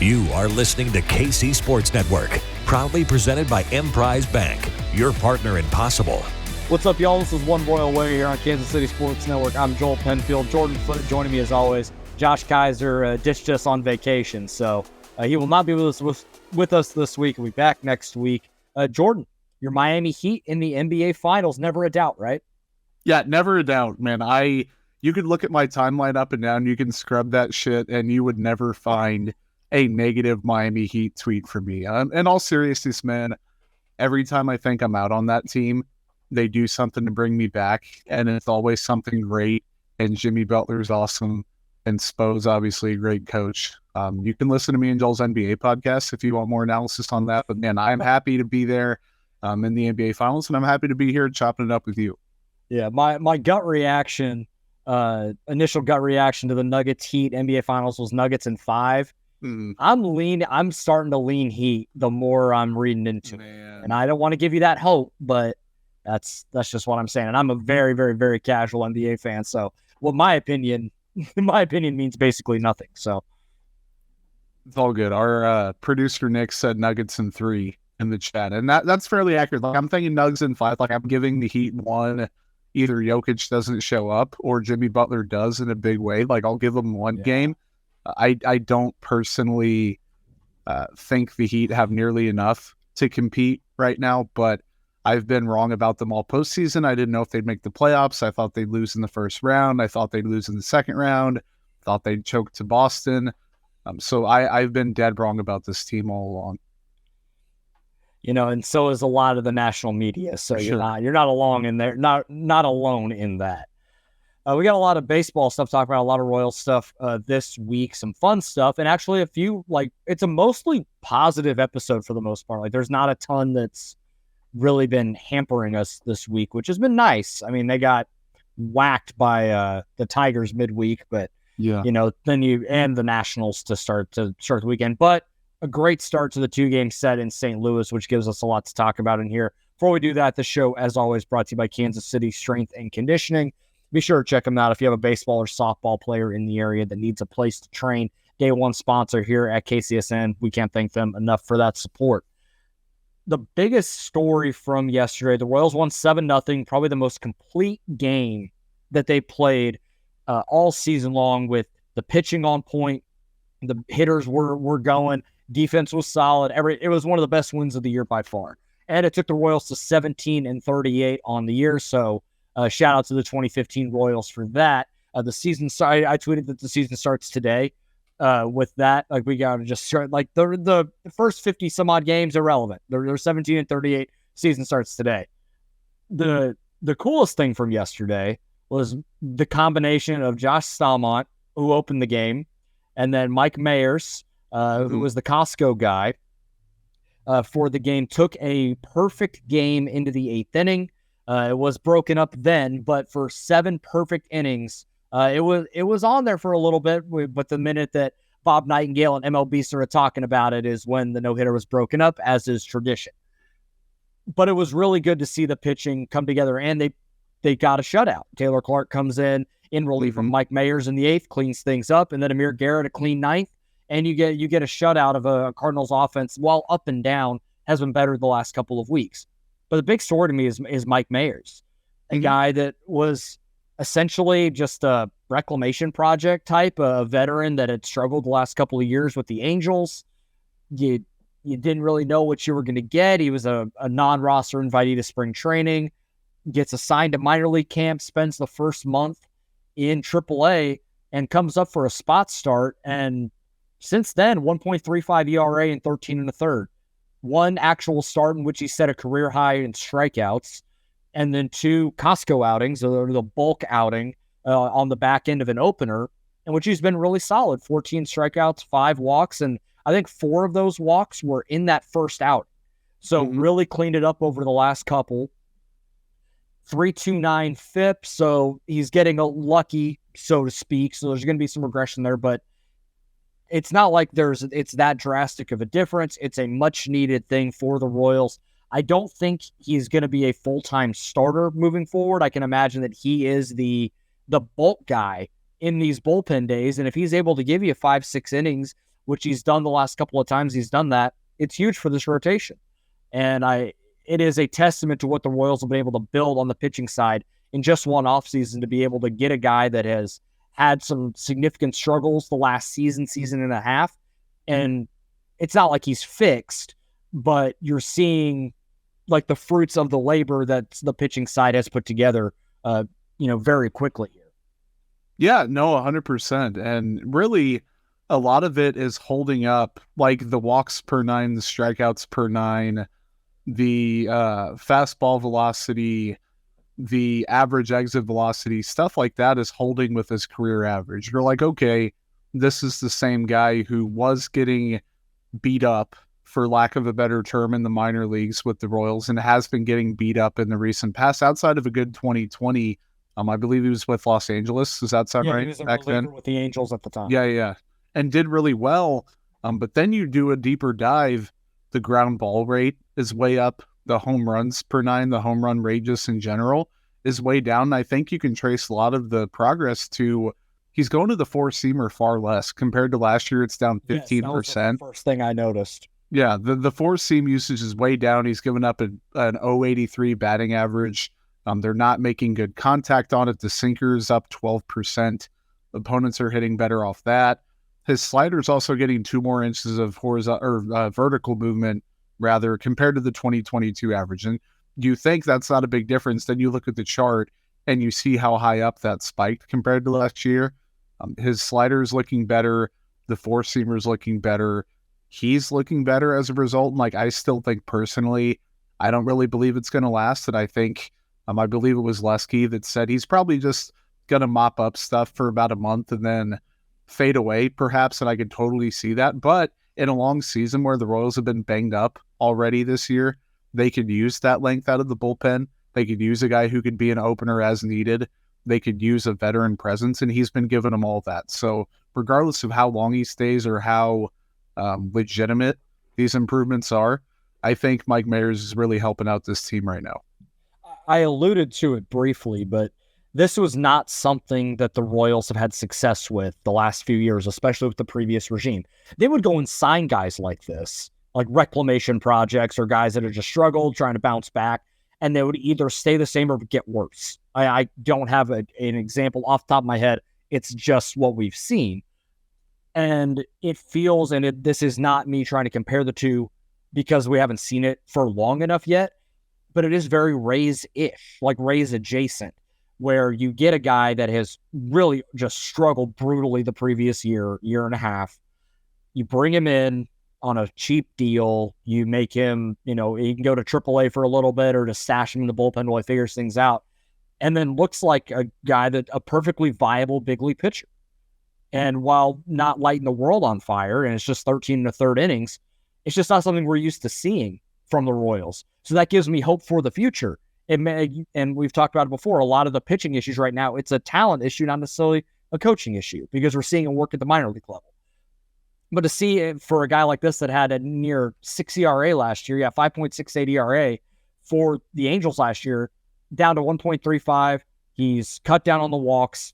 You are listening to KC Sports Network, proudly presented by Emprise Bank, your partner in possible. What's up, y'all? This is One Royal Way here on Kansas City Sports Network. I'm Joel Penfield. Jordan Foote joining me as always. Josh Kaiser ditched us on vacation, so he will not be with us this week. He'll be back next week. Jordan, your Miami Heat in the NBA Finals, never a doubt, right? Yeah, never a doubt, man. You could look at my timeline up and down, you can scrub that shit, and you would never find a negative Miami Heat tweet from me. In all seriousness, man, every time I think I'm out on that team, they do something to bring me back, and it's always something great. And Jimmy Butler's awesome, and Spo's obviously a great coach. You can listen to me and Joel's NBA podcast if you want more analysis on that. But man, I'm happy to be there in the NBA Finals, and I'm happy to be here chopping it up with you. Yeah, my gut reaction, initial gut reaction to the Nuggets Heat NBA Finals was Nuggets in 5. I'm starting to lean Heat the more I'm reading into it. And I don't want to give you that hope, but that's just what I'm saying. And I'm a very, very, very casual NBA fan. So my opinion means basically nothing. So it's all good. Our producer Nick said Nuggets in 3 in the chat. And that's fairly accurate. Like, I'm thinking Nuggets in 5. Like, I'm giving the Heat 1. Either Jokic doesn't show up or Jimmy Butler does in a big way. Like, I'll give them one game. I don't personally think the Heat have nearly enough to compete right now, but I've been wrong about them all postseason. I didn't know if they'd make the playoffs. I thought they'd lose in the first round. I thought they'd lose in the second round. Thought they'd choke to Boston. So I've been dead wrong about this team all along. You know, and so is a lot of the national media. So you're not alone in there. Not alone in that. We got a lot of baseball stuff to talk about, a lot of Royals stuff this week, some fun stuff, and actually a few, it's a mostly positive episode for the most part. Like, there's not a ton that's really been hampering us this week, which has been nice. I mean, they got whacked by the Tigers midweek, but, then and the Nationals to start the weekend. But a great start to the 2-game set in St. Louis, which gives us a lot to talk about in here. Before we do that, the show, as always, brought to you by Kansas City Strength and Conditioning. Be sure to check them out if you have a baseball or softball player in the area that needs a place to train. Day one sponsor here at KCSN. We can't thank them enough for that support. The biggest story from yesterday, the Royals won 7-0, probably the most complete game that they played all season long, with the pitching on point. The hitters were going. Defense was solid. It was one of the best wins of the year by far. And it took the Royals to 17-38 on the year, so shout out to the 2015 Royals for that. The season, I tweeted that the season starts today. With that, we got to just start. The first 50 some odd games irrelevant. They're 17-38. Season starts today. The coolest thing from yesterday was the combination of Josh Stalmont, who opened the game, and then Mike Mayers, who was the Costco guy for the game, took a perfect game into the 8th inning. It was broken up then, but for 7 perfect innings, it was on there for a little bit. But the minute that Bob Nightingale and MLB started talking about it is when the no-hitter was broken up, as is tradition. But it was really good to see the pitching come together, and they got a shutout. Taylor Clark comes in relief from Mike Mayers in the 8th, cleans things up, and then Amir Garrett a clean 9th, and you get a shutout of a Cardinals offense, while up and down, has been better the last couple of weeks. But the big story to me is Mike Mayers, a guy that was essentially just a reclamation project type, a veteran that had struggled the last couple of years with the Angels. You didn't really know what you were going to get. He was a non-roster invitee to spring training, gets assigned to minor league camp, spends the first month in AAA, and comes up for a spot start. And since then, 1.35 ERA and 13 1/3. One actual start in which he set a career high in strikeouts, and then 2 Costco outings, or the bulk outing on the back end of an opener, in which he's been really solid. 14 strikeouts, 5 walks, and I think 4 of those walks were in that first out. So really cleaned it up over the last couple. 3.29 FIP, so he's getting lucky, so to speak. So there's going to be some regression there, but it's not like it's that drastic of a difference. It's a much-needed thing for the Royals. I don't think he's going to be a full-time starter moving forward. I can imagine that he is the bulk guy in these bullpen days, and if he's able to give you 5-6 innings which he's done the last couple of times he's done that, it's huge for this rotation. And it is a testament to what the Royals have been able to build on the pitching side in just one offseason to be able to get a guy that has had some significant struggles the last season and a half. And it's not like he's fixed, but you're seeing like the fruits of the labor that the pitching side has put together, very quickly here. Yeah, no, 100%. And really, a lot of it is holding up, like the walks per 9, the strikeouts per 9, the fastball velocity, the average exit velocity, stuff like that is holding with his career average. You're like, okay, this is the same guy who was getting beat up, for lack of a better term, in the minor leagues with the Royals and has been getting beat up in the recent past outside of a good 2020. I believe he was with Los Angeles. Does that sound right? He was a back then with the Angels at the time. Yeah. And did really well. But then you do a deeper dive. The ground ball rate is way up. The home runs per 9, the home run rate just in general is way down. And I think you can trace a lot of the progress to he's going to the four-seamer far less. Compared to last year, it's down 15%. Yes, that was the first thing I noticed. Yeah, the four-seam usage is way down. He's given up an 0.83 batting average. They're not making good contact on it. The sinker is up 12%. Opponents are hitting better off that. His slider's also getting 2 more inches of vertical movement, rather, compared to the 2022 average. And you think that's not a big difference. Then you look at the chart and you see how high up that spiked compared to last year. His slider's looking better. The four-seamer's looking better. He's looking better as a result. And like, I still think personally, I don't really believe it's going to last. And I think, I believe it was Lesky that said he's probably just going to mop up stuff for about a month and then fade away, perhaps. And I could totally see that. But in a long season where the Royals have been banged up already this year, they could use that length out of the bullpen. They could use a guy who could be an opener as needed. They could use a veteran presence, and he's been giving them all that. So regardless of how long he stays or how legitimate these improvements are, I think Mike Mayers is really helping out this team right now. I alluded to it briefly, but this was not something that the Royals have had success with the last few years, especially with the previous regime. They would go and sign guys like this, like reclamation projects or guys that have just struggled, trying to bounce back, and they would either stay the same or get worse. I don't have an example off the top of my head. It's just what we've seen. And it feels, and this is not me trying to compare the two because we haven't seen it for long enough yet, but it is very Rays-ish, like Rays adjacent, where you get a guy that has really just struggled brutally the previous year and a half. You bring him in on a cheap deal. You make him, he can go to AAA for a little bit or just stash him in the bullpen while he figures things out. And then looks like a guy a perfectly viable big league pitcher. And while not lighting the world on fire, and it's just 13 1/3 innings, it's just not something we're used to seeing from the Royals. So that gives me hope for the future. And we've talked about it before, a lot of the pitching issues right now, it's a talent issue, not necessarily a coaching issue, because we're seeing it work at the minor league level. But to see it for a guy like this that had a near 6 ERA last year, 5.68 ERA for the Angels last year, down to 1.35. He's cut down on the walks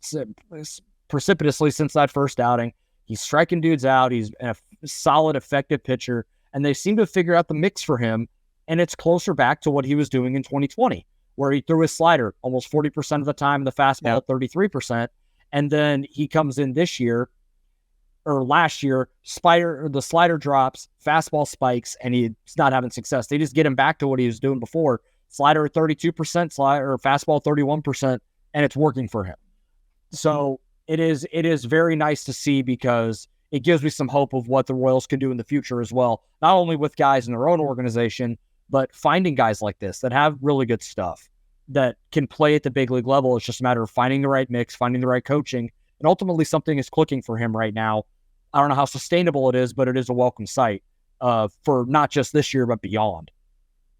precipitously since that first outing. He's striking dudes out. He's a solid, effective pitcher, and they seem to figure out the mix for him, and it's closer back to what he was doing in 2020, where he threw his slider almost 40% of the time, the fastball at 33%, and then he comes in this year, or last year, the slider drops, fastball spikes, and he's not having success. They just get him back to what he was doing before. Slider at 32%, slider or fastball 31%, and it's working for him. So it is very nice to see, because it gives me some hope of what the Royals can do in the future as well. Not only with guys in their own organization, but finding guys like this that have really good stuff that can play at the big league level. It's just a matter of finding the right mix, finding the right coaching, and ultimately something is clicking for him right now. I don't know how sustainable it is, but it is a welcome sight for not just this year, but beyond.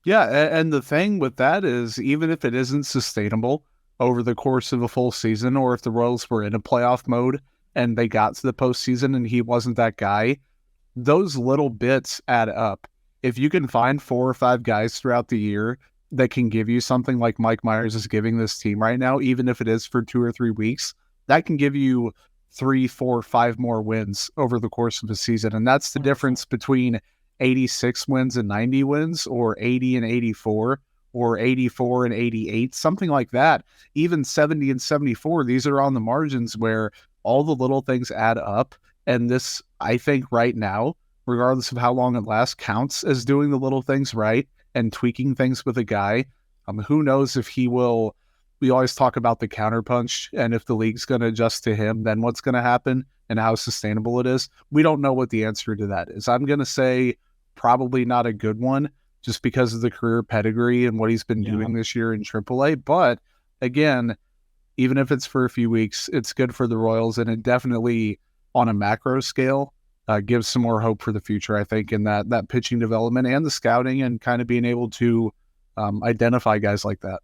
Yeah, and the thing with that is, even if it isn't sustainable over the course of a full season, or if the Royals were in a playoff mode and they got to the postseason and he wasn't that guy, those little bits add up. If you can find 4 or 5 guys throughout the year that can give you something like Mike Myers is giving this team right now, even if it is for 2 or 3 weeks, that can give you 3, 4, 5 more wins over the course of a season. And that's the difference between 86 wins and 90 wins, or 80 and 84, or 84 and 88, something like that. Even 70 and 74, these are on the margins where all the little things add up. And this, I think right now, regardless of how long it lasts, counts as doing the little things right and tweaking things with a guy. Who knows if he will. We always talk about the counterpunch, and if the league's going to adjust to him, then what's going to happen and how sustainable it is. We don't know what the answer to that is. I'm going to say probably not a good one, just because of the career pedigree and what he's been doing this year in AAA. But again, even if it's for a few weeks, it's good for the Royals, and it definitely, on a macro scale, gives some more hope for the future, I think, in that pitching development and the scouting and kind of being able to identify guys like that.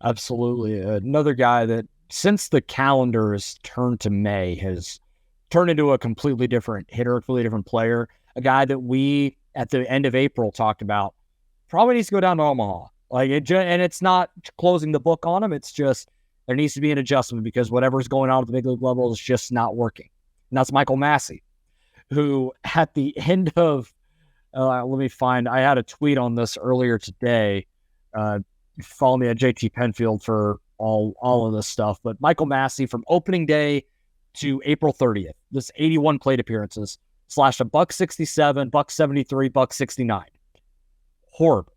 Absolutely. Another guy that, since the calendar has turned to May, has turned into a completely different hitter, a completely different player. A guy that we, at the end of April, talked about probably needs to go down to Omaha. And it's not closing the book on him. It's just there needs to be an adjustment, because whatever's going on at the big league level is just not working. And that's Michael Massey, who at the end of, I had a tweet on this earlier today. Follow me at JT Penfield for all of this stuff. But Michael Massey, from opening day to April 30th, this 81 plate appearances, slashed a $167, $173, $169. Horrible.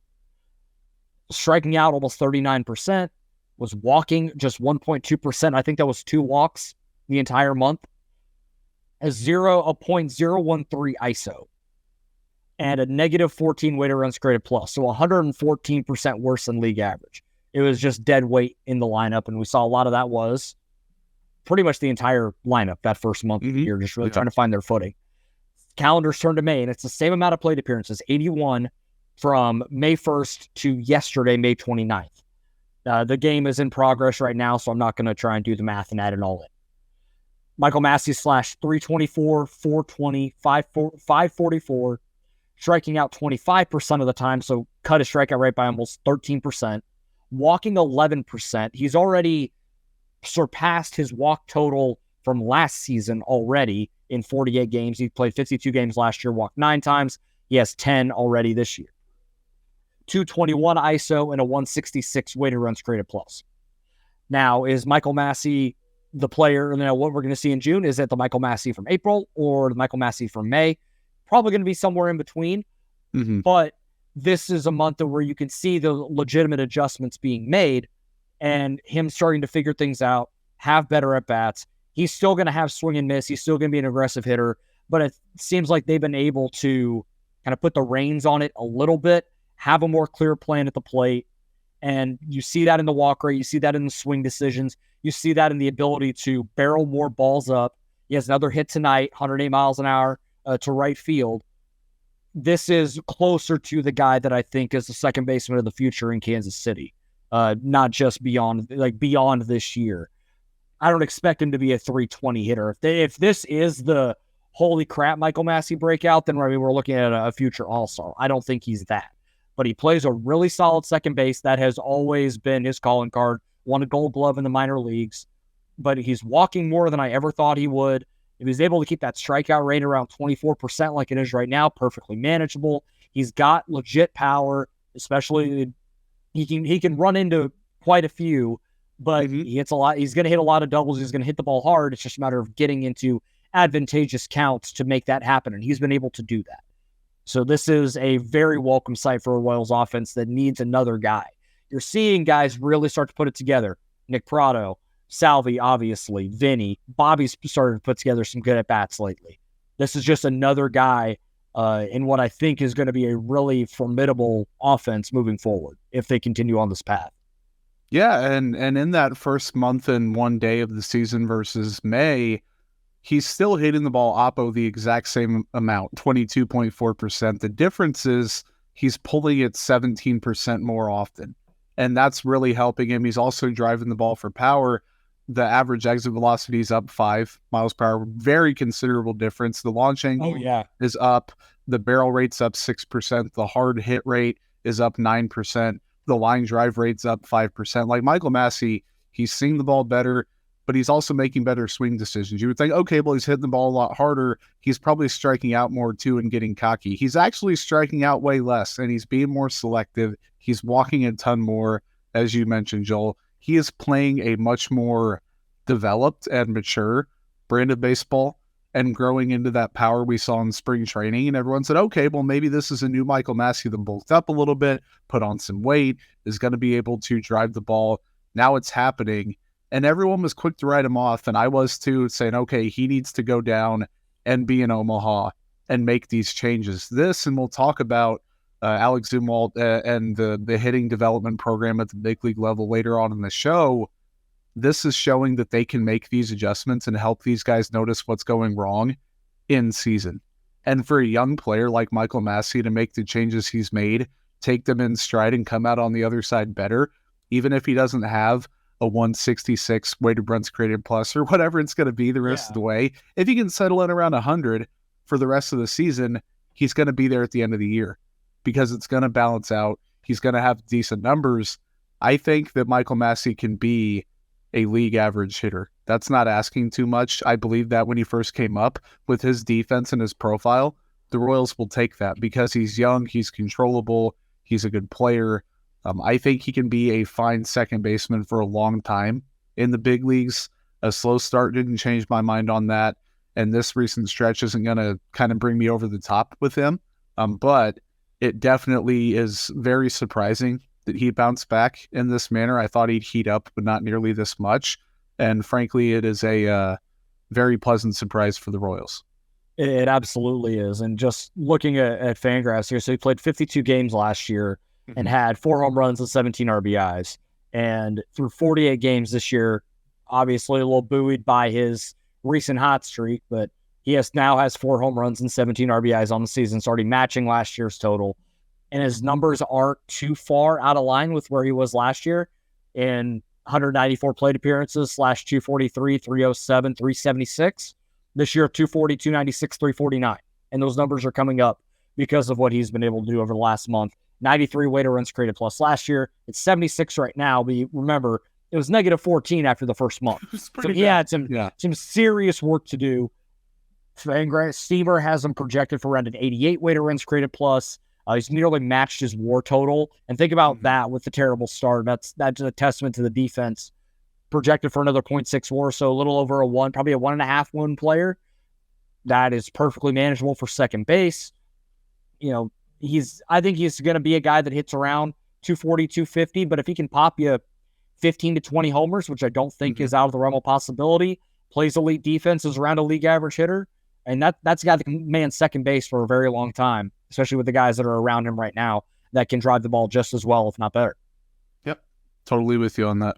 Striking out almost 39%, was walking just 1.2%. I think that was 2 walks the entire month. A 0.013 ISO. And a negative 14 weighted runs created plus. So 114% worse than league average. It was just dead weight in the lineup. And we saw a lot of that was pretty much the entire lineup that first month of the year, just really trying to find their footing. Calendars turned to May, and it's the same amount of plate appearances, 81 from May 1st to yesterday, May 29th. The game is in progress right now, so I'm not going to try and do the math and add it all in. Michael Massey slashed 324, 420, 544, striking out 25% of the time, so cut his strikeout rate by almost 13%, walking 11%. He's already surpassed his walk total from last season already in 48 games. He played 52 games last year, walked 9 times. He has 10 already this year. 221 ISO and a 166 weighted runs created plus. Now, is Michael Massey the player, what we're going to see in June? Is it the Michael Massey from April or the Michael Massey from May? Probably going to be somewhere in between, but this is a month where you can see the legitimate adjustments being made and him starting to figure things out, have better at-bats. He's still going to have swing and miss. He's still going to be an aggressive hitter, but it seems like they've been able to kind of put the reins on it a little bit, have a more clear plan at the plate, and you see that in the walk rate. You see that in the swing decisions. You see that in the ability to barrel more balls up. He has another hit tonight, 108 miles an hour. To right field. This is closer to the guy that I think is the second baseman of the future in Kansas City, not just beyond this year. I don't expect him to be a 320 hitter. If this is the holy crap Michael Massey breakout, then we're looking at a future all-star. I don't think he's that, but he plays a really solid second base. That has always been his calling card. Won a Gold Glove in the minor leagues, but he's walking more than I ever thought he would. If he's able to keep that strikeout rate around 24% like it is right now, perfectly manageable. He's got legit power, especially he can run into quite a few, but he hits a lot. He's going to hit a lot of doubles. He's going to hit the ball hard. It's just a matter of getting into advantageous counts to make that happen, and he's been able to do that. So this is a very welcome sight for a Royals offense that needs another guy. You're seeing guys really start to put it together. Nick Prado, Salvi, obviously, Vinny, Bobby's started to put together some good at-bats lately. This is just another guy in what I think is going to be a really formidable offense moving forward if they continue on this path. Yeah, and in that first month and 1 day of the season versus May, he's still hitting the ball oppo the exact same amount, 22.4%. The difference is he's pulling it 17% more often, and that's really helping him. He's also driving the ball for power. The average exit velocity is up 5 miles per hour. Very considerable difference. The launch angle is up. The barrel rate's up 6%. The hard hit rate is up 9%. The line drive rate's up 5%. Like Michael Massey, he's seeing the ball better, but he's also making better swing decisions. You would think, okay, well, he's hitting the ball a lot harder. He's probably striking out more too and getting cocky. He's actually striking out way less, and he's being more selective. He's walking a ton more, as you mentioned, Joel. He is playing a much more developed and mature brand of baseball and growing into that power we saw in spring training. And everyone said, okay, well, maybe this is a new Michael Massey that bulked up a little bit, put on some weight, is going to be able to drive the ball. Now it's happening. And everyone was quick to write him off, and I was too, saying, okay, he needs to go down and be in Omaha and make these changes. This, and we'll talk about Alec Zumwalt and the hitting development program at the big league level later on in the show. This is showing that they can make these adjustments and help these guys notice what's going wrong in season. And for a young player like Michael Massey to make the changes he's made, take them in stride and come out on the other side better, even if he doesn't have a 166 weighted runs created plus or whatever it's going to be the rest of the way. If he can settle in around 100 for the rest of the season, he's going to be there at the end of the year because it's going to balance out. He's going to have decent numbers. I think that Michael Massey can be a league average hitter. That's not asking too much. I believe that when he first came up with his defense and his profile, the Royals will take that because he's young, he's controllable, he's a good player. I think he can be a fine second baseman for a long time in the big leagues. A slow start didn't change my mind on that, and this recent stretch isn't going to kind of bring me over the top with him. But it definitely is very surprising that he bounced back in this manner. I thought he'd heat up, but not nearly this much. And frankly, it is a very pleasant surprise for the Royals. It absolutely is. And just looking at Fangraphs here, so he played 52 games last year and had 4 home runs and 17 RBIs. And through 48 games this year, obviously a little buoyed by his recent hot streak, but he now has 4 home runs and 17 RBIs on the season, so already matching last year's total. And his numbers aren't too far out of line with where he was last year in 194 plate appearances, /243, 307, 376. This year, 240, 296, 349. And those numbers are coming up because of what he's been able to do over the last month. 93 weighted runs created plus last year. It's 76 right now, but remember, it was negative 14 after the first month. So he had some serious work to do. Steamer has him projected for around an 88 weighted runs created plus. He's nearly matched his WAR total. And think about that with the terrible start. That's a testament to the defense. Projected for another 0.6 WAR, so a little over a 1, probably a 1.5 win player. That is perfectly manageable for second base. You know, I think he's going to be a guy that hits around 240, 250, but if he can pop you 15 to 20 homers, which I don't think is out of the realm of possibility, plays elite defense, is around a league average hitter, and that's a guy that can man second base for a very long time, especially with the guys that are around him right now that can drive the ball just as well, if not better. Yep, totally with you on that.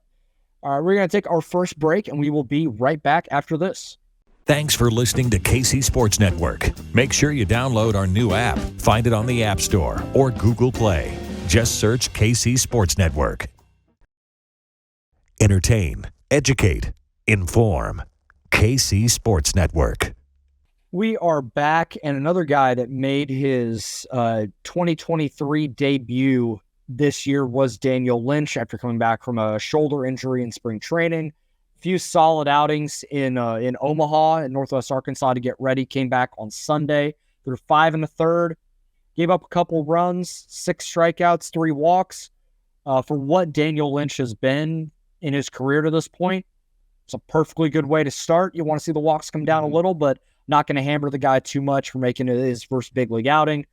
All right, we're going to take our first break, and we will be right back after this. Thanks for listening to KC Sports Network. Make sure you download our new app. Find it on the App Store or Google Play. Just search KC Sports Network. Entertain, educate, inform. KC Sports Network. We are back, and another guy that made his 2023 debut this year was Daniel Lynch after coming back from a shoulder injury in spring training. Few solid outings in Omaha in Northwest Arkansas to get ready. Came back on Sunday, threw 5 1/3, gave up a couple runs, 6 strikeouts, 3 walks. For what Daniel Lynch has been in his career to this point, it's a perfectly good way to start. You want to see the walks come down a little, but not going to hammer the guy too much for making it his first big league outing.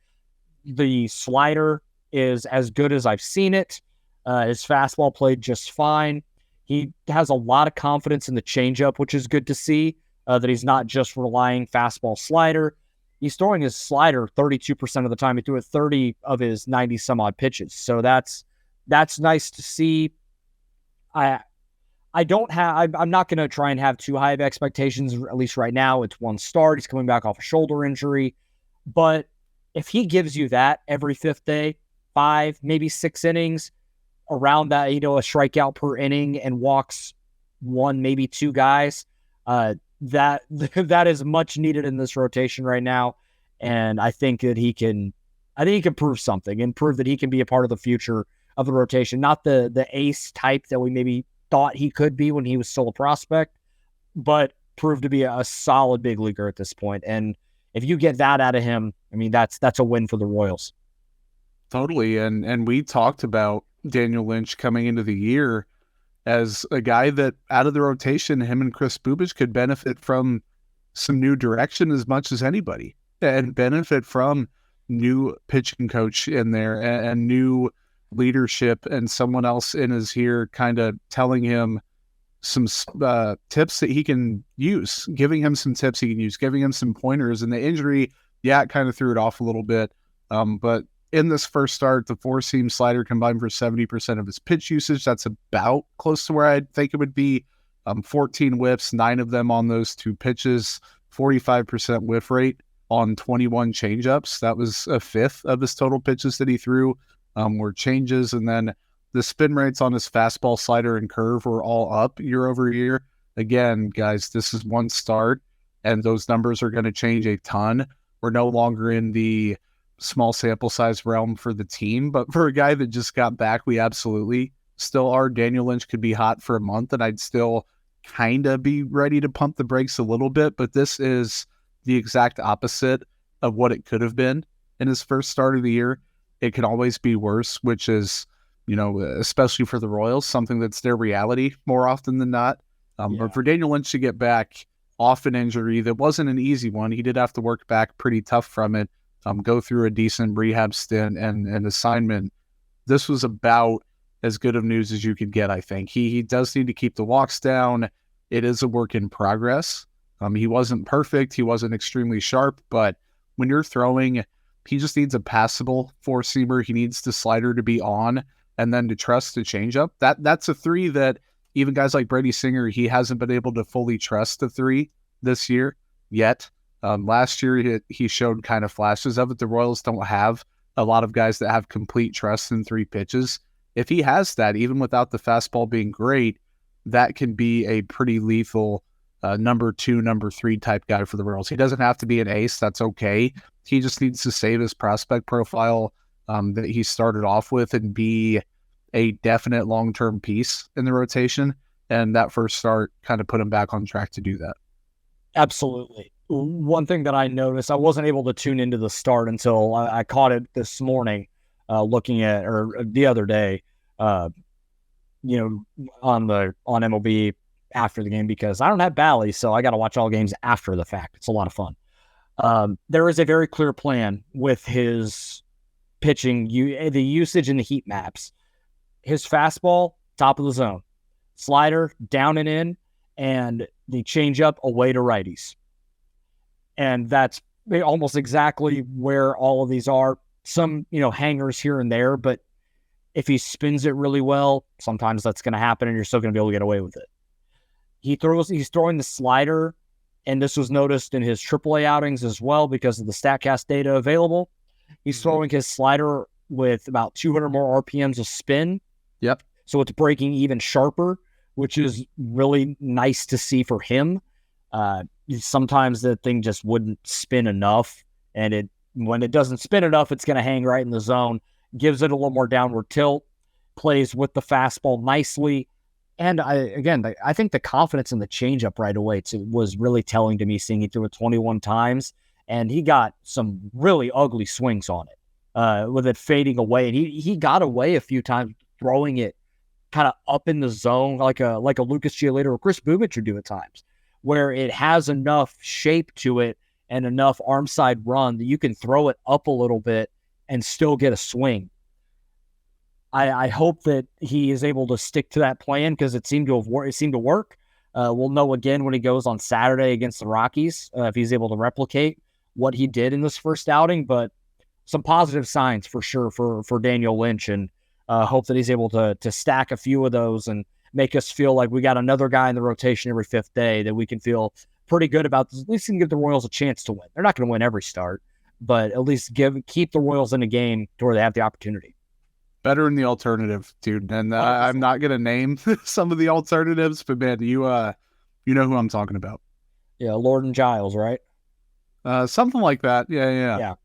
The slider is as good as I've seen it. His fastball played just fine. He has a lot of confidence in the changeup, which is good to see, that he's not just relying fastball slider. He's throwing his slider 32% of the time. He threw it 30 of his 90 some odd pitches. So that's nice to see. I'm not going to try and have too high of expectations, at least right now. It's one start. He's coming back off a shoulder injury. But if he gives you that every 5th day, 5, maybe 6 innings, around that, a strikeout per inning and walks 1, maybe 2 guys, that is much needed in this rotation right now. And I think that he can prove something and prove that he can be a part of the future of the rotation. Not the ace type that we maybe thought he could be when he was still a prospect, but proved to be a solid big leaguer at this point. And if you get that out of him, I mean, that's a win for the Royals. Totally. And we talked about Daniel Lynch coming into the year as a guy that out of the rotation, him and Chris Bubic could benefit from some new direction as much as anybody, and benefit from new pitching coach in there and new leadership, and someone else in his ear kind of telling him some tips that he can use, giving him some tips he can use, giving him some pointers. And the injury, it kind of threw it off a little bit. But in this first start, the four-seam slider combined for 70% of his pitch usage. That's about close to where I'd think it would be. 14 whiffs, 9 of them on those 2 pitches, 45% whiff rate on 21 changeups. That was a fifth of his total pitches that he threw were changes. And then the spin rates on his fastball, slider, and curve were all up year over year. Again, guys, this is one start, and those numbers are going to change a ton. We're no longer in the small sample size realm for the team, but for a guy that just got back, we absolutely still are. Daniel Lynch could be hot for a month, and I'd still kind of be ready to pump the brakes a little bit, but this is the exact opposite of what it could have been in his first start of the year. It can always be worse, which is, especially for the Royals, something that's their reality more often than not. But for Daniel Lynch to get back off an injury that wasn't an easy one, he did have to work back pretty tough from it, go through a decent rehab stint and assignment. This was about as good of news as you could get, I think. He does need to keep the walks down. It is a work in progress. He wasn't perfect. He wasn't extremely sharp, but when you're throwing, he just needs a passable four-seamer. He needs the slider to be on, and then to trust the changeup. That's a 3 that even guys like Brady Singer, he hasn't been able to fully trust the 3 this year yet. Last year, he showed kind of flashes of it. The Royals don't have a lot of guys that have complete trust in 3 pitches. If he has that, even without the fastball being great, that can be a pretty lethal number 2, number 3 type guy for the Royals. He doesn't have to be an ace. That's okay. He just needs to save his prospect profile that he started off with and be a definite long-term piece in the rotation. And that first start kind of put him back on track to do that. Absolutely. One thing that I noticed, I wasn't able to tune into the start until I caught it this morning, looking at, or the other day, on MLB after the game, because I don't have Bally, so I got to watch all games after the fact. It's a lot of fun. There is a very clear plan with his pitching, the usage and the heat maps. His fastball, top of the zone. Slider, down and in, and the changeup away to righties. And that's almost exactly where all of these are. Some, hangers here and there, but if he spins it really well, sometimes that's going to happen and you're still going to be able to get away with it. He's throwing the slider, and this was noticed in his AAA outings as well because of the StatCast data available. He's throwing his slider with about 200 more RPMs of spin. Yep. So it's breaking even sharper, which is really nice to see for him. Sometimes the thing just wouldn't spin enough, and when it doesn't spin enough, it's going to hang right in the zone. Gives it a little more downward tilt, plays with the fastball nicely. And I think the confidence in the changeup right away was really telling to me, seeing he threw it 21 times, and he got some really ugly swings on it, with it fading away. And he got away a few times throwing it kind of up in the zone, like a Lucas Giolito or Chris Bubic would do at times, where it has enough shape to it and enough arm side run that you can throw it up a little bit and still get a swing. I hope that he is able to stick to that plan because it seemed to work. We'll know again when he goes on Saturday against the Rockies, if he's able to replicate what he did in this first outing. But some positive signs for sure for Daniel Lynch, and hope that he's able to stack a few of those and make us feel like we got another guy in the rotation every 5th day that we can feel pretty good about. At least give the Royals a chance to win. They're not going to win every start, but at least keep the Royals in a game to where they have the opportunity. Better in the alternative, dude. And I'm not going to name some of the alternatives, but man, you know who I'm talking about. Yeah, Lord and Giles, right? Something like that. Yeah.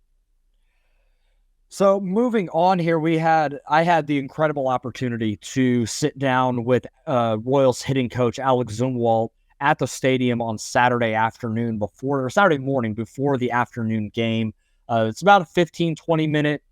So moving on here, I had the incredible opportunity to sit down with Royals hitting coach Alec Zumwalt at the stadium on Saturday morning before the afternoon game. It's about a 15, 20-minute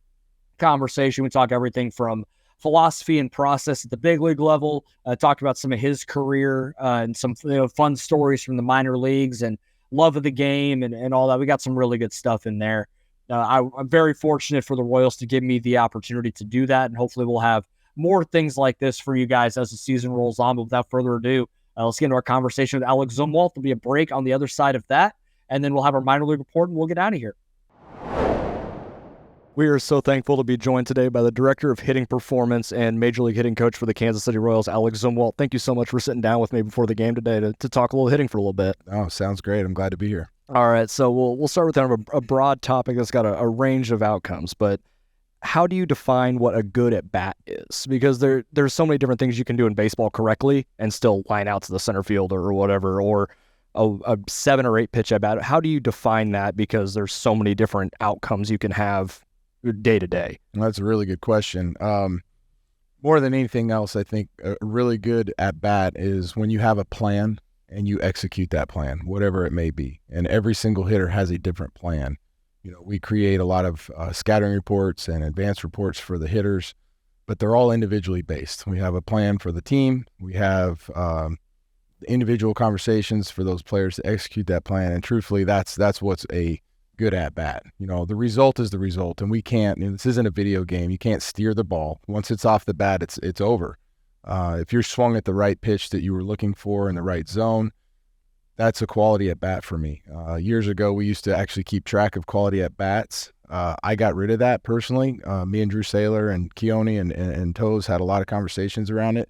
conversation. We talk everything from philosophy and process at the big league level, talked about some of his career and some fun stories from the minor leagues and love of the game and all that. We got some really good stuff in there. I'm very fortunate for the Royals to give me the opportunity to do that, and hopefully we'll have more things like this for you guys as the season rolls on. But without further ado, let's get into our conversation with Alec Zumwalt. There'll be a break on the other side of that, and then we'll have our minor league report, and we'll get out of here. We are so thankful to be joined today by the Director of Hitting Performance and Major League Hitting Coach for the Kansas City Royals, Alec Zumwalt. Thank you so much for sitting down with me before the game today to talk a little hitting for a little bit. Oh, sounds great. I'm glad to be here. All right, so we'll start with kind of a broad topic that's got a range of outcomes, but how do you define what a good at-bat is? Because there's so many different things you can do in baseball correctly and still line out to the center fielder or whatever, or a 7 or 8 pitch at-bat. How do you define that? Because there's so many different outcomes you can have day to day. Well, that's a really good question. More than anything else, I think a really good at-bat is when you have a plan and you execute that plan, whatever it may be. And every single hitter has a different plan. We create a lot of scattering reports and advanced reports for the hitters, but they're all individually based. We have a plan for the team. We have individual conversations for those players to execute that plan. And truthfully, that's what's a good at bat. The result is the result, and we can't. This isn't a video game. You can't steer the ball. Once it's off the bat, it's over. If you're swung at the right pitch that you were looking for in the right zone, that's a quality at bat for me. Years ago, we used to actually keep track of quality at bats. I got rid of that personally. Me and Drew Saylor and Keone and Toes had a lot of conversations around it.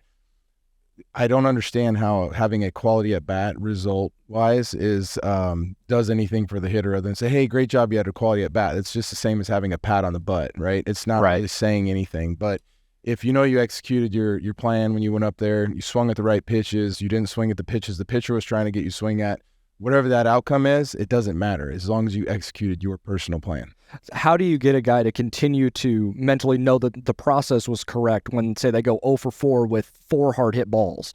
I don't understand how having a quality at bat result wise does anything for the hitter other than say, hey, great job, you had a quality at bat. It's just the same as having a pat on the butt, right? It's not really saying anything. But if you executed your plan when you went up there, you swung at the right pitches, you didn't swing at the pitches the pitcher was trying to get you swing at, whatever that outcome is, it doesn't matter as long as you executed your personal plan. How do you get a guy to continue to mentally know that the process was correct when, say, they go 0 for 4 with 4 hard hit balls?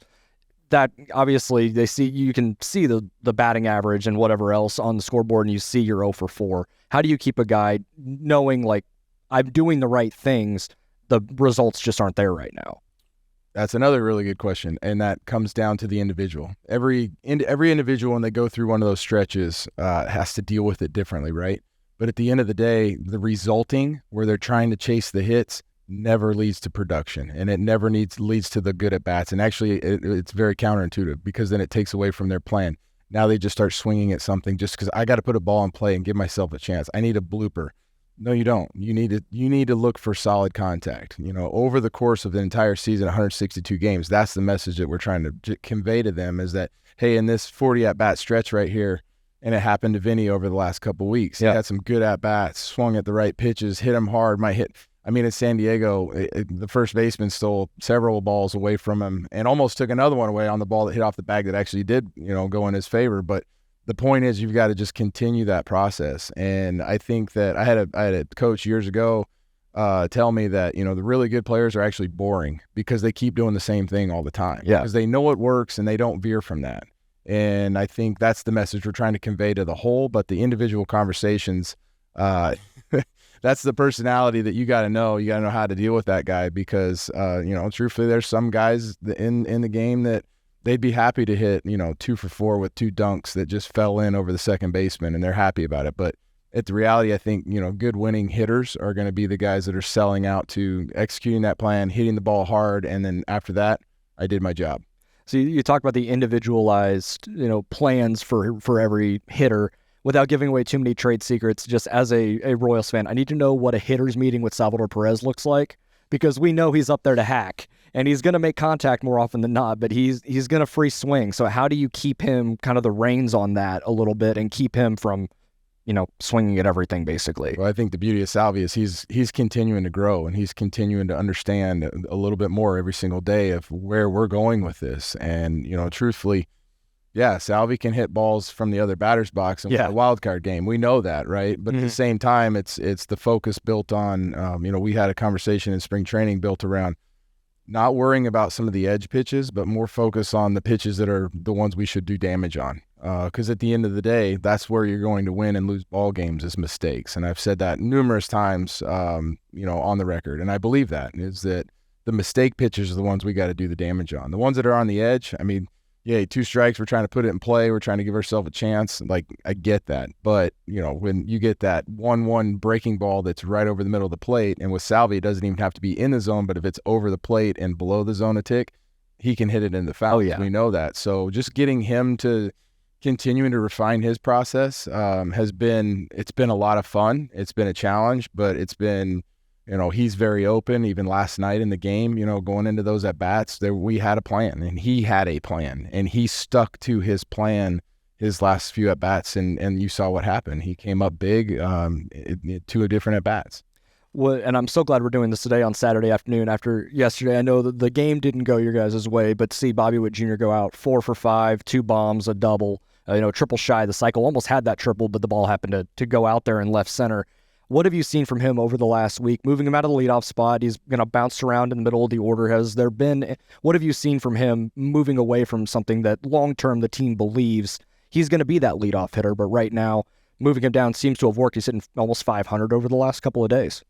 That obviously you can see the batting average and whatever else on the scoreboard, and you see you're 0 for 4. How do you keep a guy knowing, like, I'm doing the right things, the results just aren't there right now? That's another really good question, and that comes down to the individual. Every individual, when they go through one of those stretches, has to deal with it differently, right? But at the end of the day, the resulting, where they're trying to chase the hits, never leads to production, and it never leads to the good at-bats. And actually, it's very counterintuitive, because then it takes away from their plan. Now they just start swinging at something just because I got to put a ball in play and give myself a chance. I need a blooper. No, you don't. You need to look for solid contact. Over the course of the entire season, 162 games, that's the message that we're trying to convey to them, is that, hey, in this 40 at-bat stretch right here, and it happened to Vinny over the last couple of weeks. Yeah. He had some good at-bats, swung at the right pitches, hit him hard, in San Diego, the first baseman stole several balls away from him and almost took another one away on the ball that hit off the bag that actually did, go in his favor. But the point is, you've got to just continue that process. And I think that I had a coach years ago tell me that, the really good players are actually boring because they keep doing the same thing all the time. Yeah. Because they know what works and they don't veer from that. And I think that's the message we're trying to convey to the whole, but the individual conversations, that's the personality that you got to know. You got to know how to deal with that guy, because, truthfully, there's some guys in the game that they'd be happy to hit, 2 for 4 with 2 dunks that just fell in over the second baseman, and they're happy about it. But at the reality, I think, good winning hitters are going to be the guys that are selling out to executing that plan, hitting the ball hard, and then after that, I did my job. So you talk about the individualized, plans for every hitter without giving away too many trade secrets. Just as a Royals fan, I need to know what a hitter's meeting with Salvador Perez looks like, because we know he's up there to hack, and he's going to make contact more often than not, but he's going to free swing. So how do you keep him kind of the reins on that a little bit and keep him from, swinging at everything, basically? Well, I think the beauty of Salvi is he's continuing to grow, and he's continuing to understand a little bit more every single day of where we're going with this. And, truthfully, yeah, Salvi can hit balls from the other batter's box in a wild card game. We know that, right? But at the same time, it's the focus built on, we had a conversation in spring training built around not worrying about some of the edge pitches, but more focus on the pitches that are the ones we should do damage on. Because at the end of the day, that's where you're going to win and lose ball games is mistakes. And I've said that numerous times, on the record. And I believe that is that the mistake pitches are the ones we got to do the damage on. The ones that are on the edge, I mean, yeah, 2 strikes, we're trying to put it in play. We're trying to give ourselves a chance. Like, I get that. But, when you get that 1-1 breaking ball that's right over the middle of the plate, and with Salvi, it doesn't even have to be in the zone, but if it's over the plate and below the zone a tick, he can hit it in the foul. Oh, yeah. We know that. So just getting him to continuing to refine his process it's been a lot of fun. It's been a challenge, but it's been, he's very open. Even last night in the game, going into those at-bats, we had a plan, and he had a plan, and he stuck to his plan his last few at-bats, and you saw what happened. He came up big 2 different at-bats. Well, and I'm so glad we're doing this today on Saturday afternoon after yesterday. I know that the game didn't go your guys' way, but to see Bobby Witt Jr. go out 4 for 5, 2 bombs, a double, triple shy of the cycle, almost had that triple, but the ball happened to go out there in left center. What have you seen from him over the last week? Moving him out of the leadoff spot, he's going to bounce around in the middle of the order. What have you seen from him moving away from something that long-term the team believes he's going to be that leadoff hitter, but right now moving him down seems to have worked. He's hitting almost 500 over the last couple of days.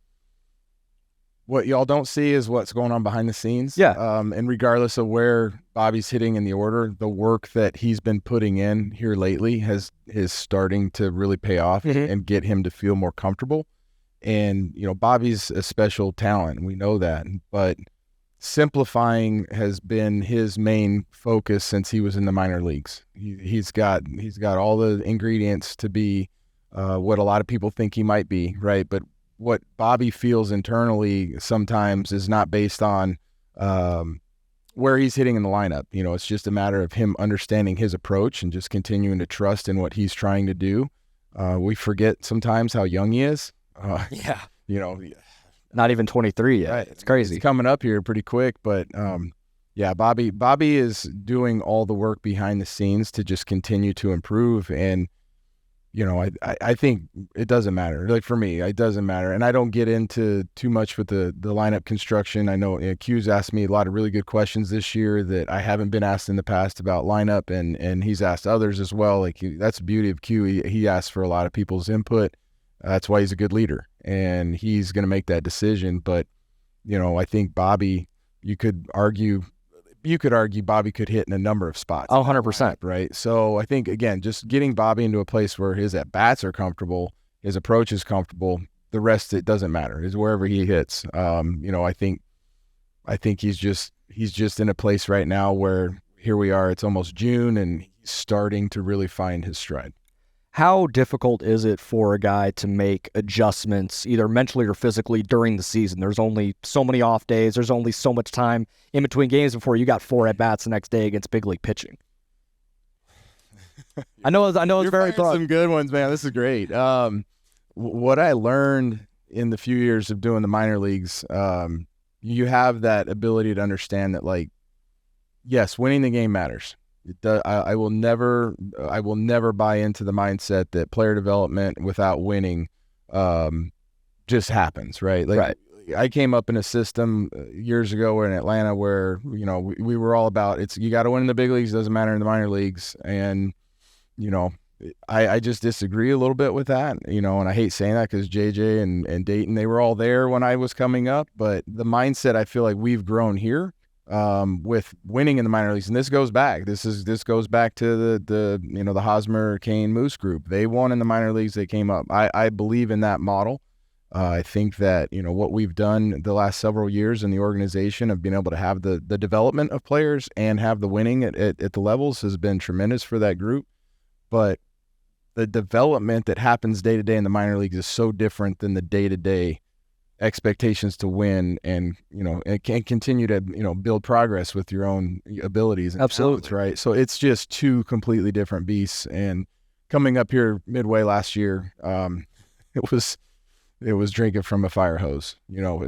What y'all don't see is what's going on behind the scenes. Yeah. And regardless of where Bobby's hitting in the order, the work that he's been putting in here lately is starting to really pay off and get him to feel more comfortable. And, Bobby's a special talent. We know that. But simplifying has been his main focus since he was in the minor leagues. He's got all the ingredients to be what a lot of people think he might be, right? But what Bobby feels internally sometimes is not based on where he's hitting in the lineup. It's just a matter of him understanding his approach and just continuing to trust in what he's trying to do. We forget sometimes how young he is. Yeah. Not even 23 yet. Right. It's crazy. He's coming up here pretty quick, but Bobby is doing all the work behind the scenes to just continue to improve. And I think it doesn't matter. Like for me, it doesn't matter. And I don't get into too much with the lineup construction. I know Q's asked me a lot of really good questions this year that I haven't been asked in the past about lineup, and he's asked others as well. Like that's the beauty of Q. He asks for a lot of people's input. That's why he's a good leader, and he's going to make that decision. But, I think Bobby, you could argue Bobby could hit in a number of spots. Oh, 100%. Right. So I think, again, just getting Bobby into a place where his at-bats are comfortable, his approach is comfortable, the rest, it doesn't matter, is wherever he hits. I think he's just in a place right now where here we are, it's almost June, and he's starting to really find his stride. How difficult is it for a guy to make adjustments, either mentally or physically, during the season? There's only so many off days. There's only so much time in between games before you got 4 at-bats the next day against big league pitching. I know it's very broad. Some good ones, man. This is great. What I learned in the few years of doing the minor leagues, you have that ability to understand that, like, yes, winning the game matters. It does. I will never buy into the mindset that player development without winning just happens, right? Like, right. I came up in a system years ago in Atlanta where, we were all about you got to win in the big leagues, doesn't matter in the minor leagues. And, I just disagree a little bit with that, and I hate saying that because JJ and Dayton, they were all there when I was coming up. But the mindset I feel like we've grown here with winning in the minor leagues, and this goes back to the Hosmer, Kane, Moose group. They won in the minor leagues. They came up. I believe in that model. I think that what we've done the last several years in the organization of being able to have the development of players and have the winning at the levels has been tremendous for that group. But the development that happens day to day in the minor leagues is so different than the day to day expectations to win, and and can continue to build progress with your own abilities and absolutely talents, right? So it's just 2 completely different beasts. And coming up here midway last year, it was drinking from a fire hose,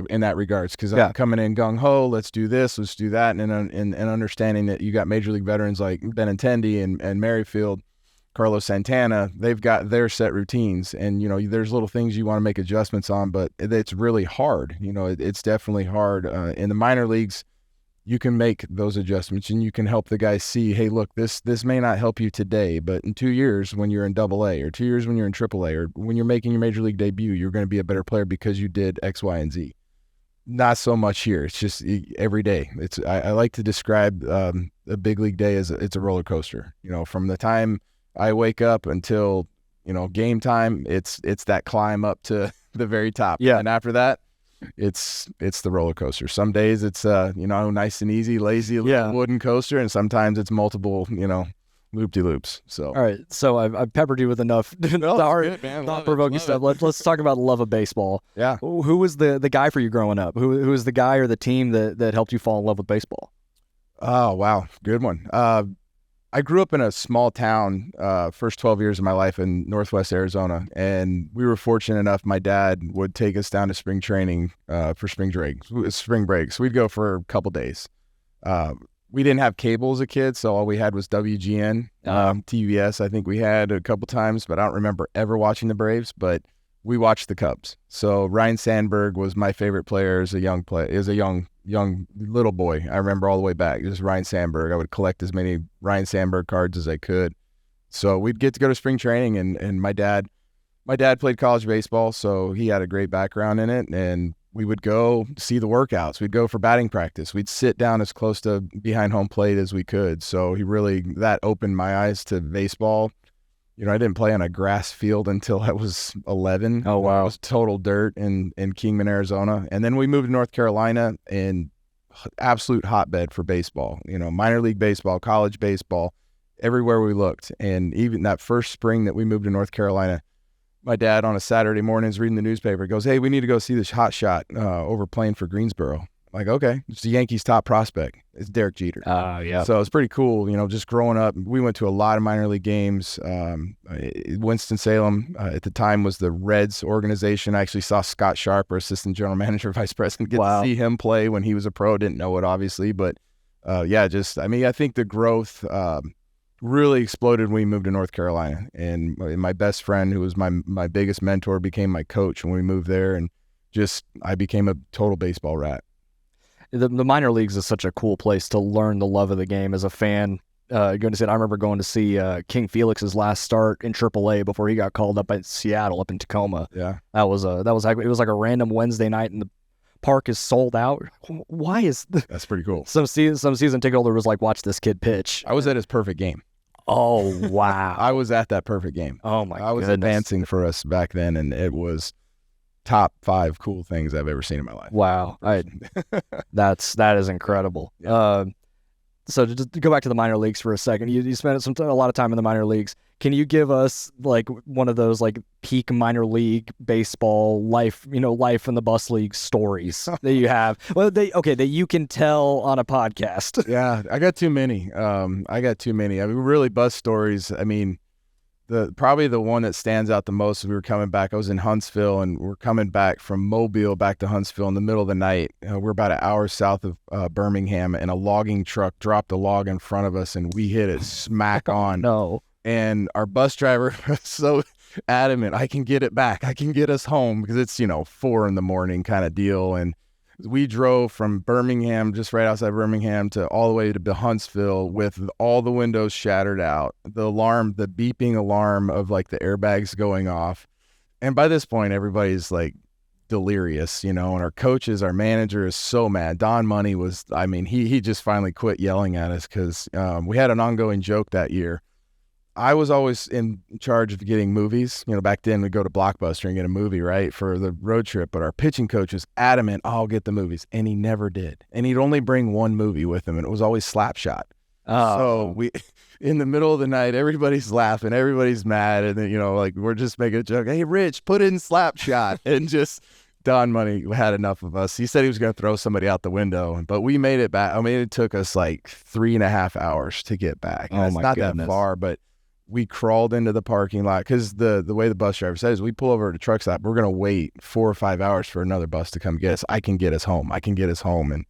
in that regards, because I'm coming in gung ho, let's do this, let's do that, and understanding that you got major league veterans like Benintendi and Merrifield, Carlos Santana, they've got their set routines, and there's little things you want to make adjustments on, but it's really hard. It's definitely hard in the minor leagues. you can make those adjustments and you can help the guys see, hey, look, this may not help you today, but in 2 years when you're in AA or 2 years when you're in AAA or when you're making your major league debut, you're going to be a better player because you did X, Y, and Z. Not so much here. It's just every day. I like to describe a big league day as it's a roller coaster. From the time I wake up until game time, it's that climb up to the very top. Yeah, and after that, it's the roller coaster. Some days it's nice and easy, lazy wooden coaster, and sometimes it's multiple loop-de-loops. So all right, so I've peppered you with enough thought-provoking stuff. Let's talk about love of baseball. Yeah, who was the guy for you growing up? Who was the guy or the team that helped you fall in love with baseball? Oh wow, good one. I grew up in a small town, first 12 years of my life in Northwest Arizona, and we were fortunate enough. My dad would take us down to spring training for spring break. So we'd go for a couple days. We didn't have cable as a kid, so all we had was WGN, TBS. I think we had a couple times, but I don't remember ever watching the Braves. But we watched the Cubs. So Ryan Sandberg was my favorite player as a young little boy. I remember all the way back. Just Ryan Sandberg. I would collect as many Ryan Sandberg cards as I could. So we'd get to go to spring training, and my dad played college baseball, so he had a great background in it. And we would go see the workouts. We'd go for batting practice. We'd sit down as close to behind home plate as we could. So that opened my eyes to baseball. I didn't play on a grass field until I was 11. Oh, wow. It was total dirt in Kingman, Arizona. And then we moved to North Carolina, and absolute hotbed for baseball. Minor league baseball, college baseball, everywhere we looked. And even that first spring that we moved to North Carolina, my dad on a Saturday morning is reading the newspaper, goes, hey, we need to go see this hot shot over playing for Greensboro. I'm like, okay, it's the Yankees' top prospect. It's Derek Jeter. Yeah. So it's pretty cool, just growing up. We went to a lot of minor league games. Winston-Salem at the time was the Reds organization. I actually saw Scott Sharp, our assistant general manager, vice president, get to see him play when he was a pro. Didn't know it, obviously, but I think the growth really exploded when we moved to North Carolina. And my best friend, who was my biggest mentor, became my coach when we moved there. And I became a total baseball rat. The minor leagues is such a cool place to learn the love of the game as a fan. I remember going to see King Felix's last start in AAA before he got called up in Seattle, up in Tacoma. Yeah, it was like a random Wednesday night, and the park is sold out. Why is that's pretty cool? Some season ticket holder was like, watch this kid pitch. I was at his perfect game. Oh wow! I was at that perfect game. Oh my! I was advancing for us back then, and it was top 5 cool things I've ever seen in my life. Wow. That is incredible. Yeah. So to just go back to the minor leagues for a second, you spent a lot of time in the minor leagues. Can you give us like one of those like peak minor league baseball life in the bus league stories that you have? Well, that you can tell on a podcast. Yeah, I got too many. Really bus stories. Probably the one that stands out the most is we were coming back. I was in Huntsville, and we're coming back from Mobile back to Huntsville in the middle of the night. We're about an hour south of Birmingham, and a logging truck dropped a log in front of us, and we hit it smack on. No. And our bus driver was so adamant, I can get it back. I can get us home, because it's, 4 a.m. kind of deal. And we drove from Birmingham, just right outside Birmingham, to all the way to Huntsville with all the windows shattered out, the beeping alarm of like the airbags going off. And by this point, everybody's like delirious, and our coaches, our manager is so mad. Don Money was, he just finally quit yelling at us, because we had an ongoing joke that year. I was always in charge of getting movies. Back then we'd go to Blockbuster and get a movie, right, for the road trip. But our pitching coach was adamant, I'll get the movies. And he never did. And he'd only bring one movie with him, and it was always Slapshot. Oh. So we, in the middle of the night, everybody's laughing, everybody's mad. And then, we're just making a joke. Hey, Rich, put in Slapshot. And just Don Money had enough of us. He said he was going to throw somebody out the window, but we made it back. It took us like 3.5 hours to get back. Oh, it's not goodness. that far, but we crawled into the parking lot, because the way the bus driver says, we pull over at a truck stop, we're going to wait 4 or 5 hours for another bus to come get us. I can get us home. And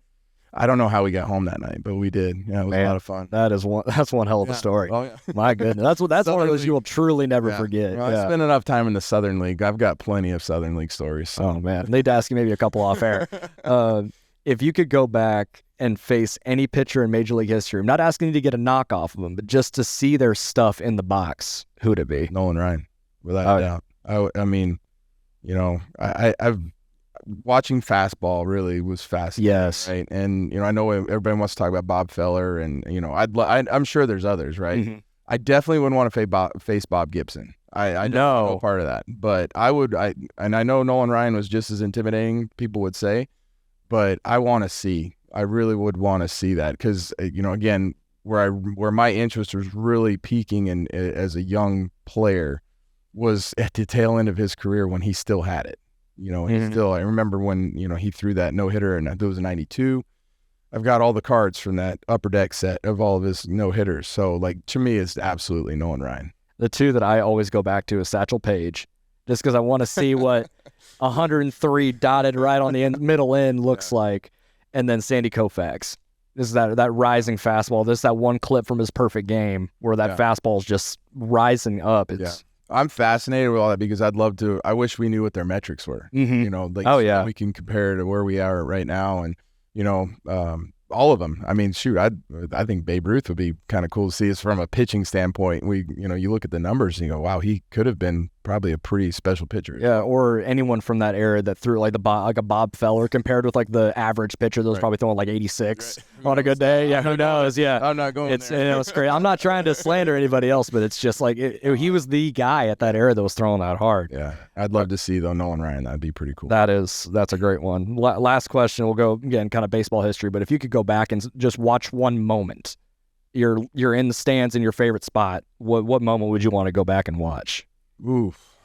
I don't know how we got home that night, but we did. Yeah, it was a lot of fun. That's one hell of a story. Oh, yeah. My goodness. That's one of those you will truly never forget. Well, I spent enough time in the Southern League. I've got plenty of Southern League stories. So. Oh man. They'd ask you maybe a couple off air. If you could go back and face any pitcher in Major League history, I'm not asking you to get a knock off of them, but just to see their stuff in the box, who'd it be? Nolan Ryan, without a doubt. I mean, you know, I've watching fastball really was fascinating. Yes. Right. And, you know, I know everybody wants to talk about Bob Feller and, you know, I'm sure there's others, right? Mm-hmm. I definitely wouldn't want to face Bob Gibson. I know part of that, but I know Nolan Ryan was just as intimidating, people would say, but I really would want to see that. Cause you know, again, where my interest was really peaking as a young player was at the tail end of his career when he still had it. You know, I remember when, you know, he threw that no-hitter, and it was in 92. I've got all the cards from that Upper Deck set of all of his no-hitters. So, like, to me, it's absolutely Nolan Ryan. The two that I always go back to is Satchel Paige, just because I want to see what 103 dotted right on the middle end looks like, and then Sandy Koufax. This is that rising fastball. This is that one clip from his perfect game where that fastball is just rising up. I'm fascinated with all that because I wish we knew what their metrics were. Mm-hmm. You know, like, so we can compare to where we are right now. And, you know, all of them. I mean, shoot, I think Babe Ruth would be kind of cool to see us from a pitching standpoint. You know, you look at the numbers and you go, wow, he could have been probably a pretty special pitcher. Yeah, or anyone from that era that threw like a Bob Feller compared with like the average pitcher that was probably throwing like 86 on a good day. Yeah, who knows? Yeah, I'm not going there. You know, it's great. I'm not trying to slander anybody else, but it's just like he was the guy at that era that was throwing that hard. Yeah, I'd love to see though Nolan Ryan. That'd be pretty cool. That's a great one. Last question. We'll go again, kind of baseball history, but if you could go back and just watch one moment, you're in the stands in your favorite spot. What moment would you want to go back and watch? Oof.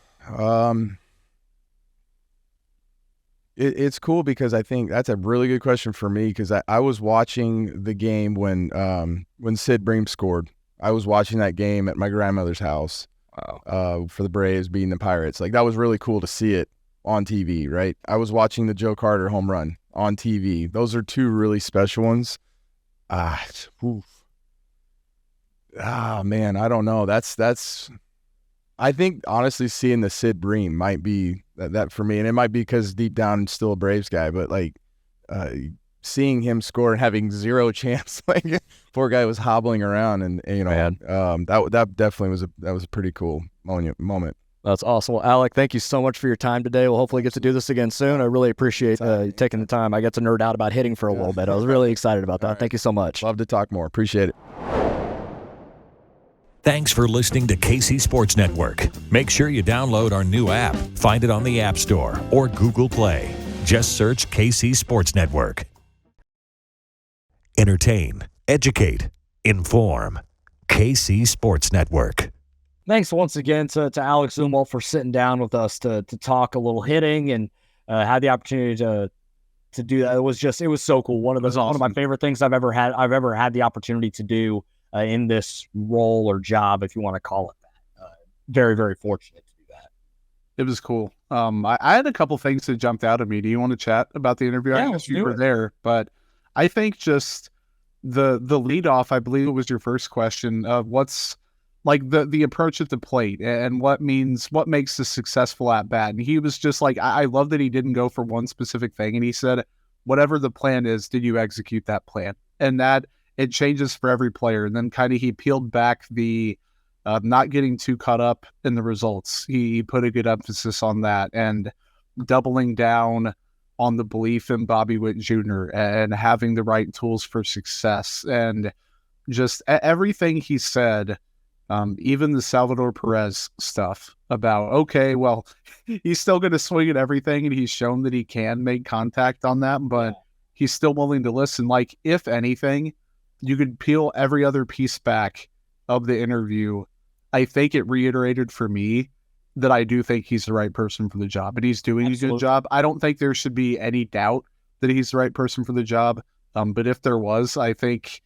It's cool because I think that's a really good question for me because I was watching the game when Sid Bream scored. I was watching that game at my grandmother's house. Wow. For the Braves beating the Pirates. Like, that was really cool to see it on TV, right? I was watching the Joe Carter home run on TV. Those are two really special ones. Man, I don't know. That's I think honestly seeing the Sid Bream might be that for me, and it might be because deep down I'm still a Braves guy, but like seeing him score and having zero chance, like poor guy was hobbling around, and you know, that definitely was a pretty cool moment. That's awesome. Well, Alec, thank you so much for your time today. We'll hopefully get to do this again soon. I really appreciate taking the time. I got to nerd out about hitting for a little bit. I was really excited about that. Right. Thank you so much. Love to talk more. Appreciate it. Thanks for listening to KC Sports Network. Make sure you download our new app. Find it on the App Store or Google Play. Just search KC Sports Network. Entertain, educate, inform. KC Sports Network. Thanks once again to Alec Zumwalt for sitting down with us to talk a little hitting and had the opportunity to do that. It was so cool. One of my favorite things I've ever had the opportunity to do in this role or job, if you want to call it that. Very, very fortunate to do that. It was cool. I had a couple things that jumped out at me. Do you want to chat about the interview? Yeah, I guess you were there, but I think just the lead off, I believe it was your first question of what's like the approach at the plate and what makes a successful at bat. And he was just like, I love that he didn't go for one specific thing. And he said, whatever the plan is, did you execute that plan? And that it changes for every player. And then kind of he peeled back the not getting too caught up in the results. He put a good emphasis on that and doubling down on the belief in Bobby Witt Jr. and having the right tools for success. And just everything he said, even the Salvador Perez stuff about, okay, well, he's still going to swing at everything and he's shown that he can make contact on that, but he's still willing to listen. Like, if anything, you could peel every other piece back of the interview. I think it reiterated for me that I do think he's the right person for the job, and he's doing a good job. I don't think there should be any doubt that he's the right person for the job. But if there was, I think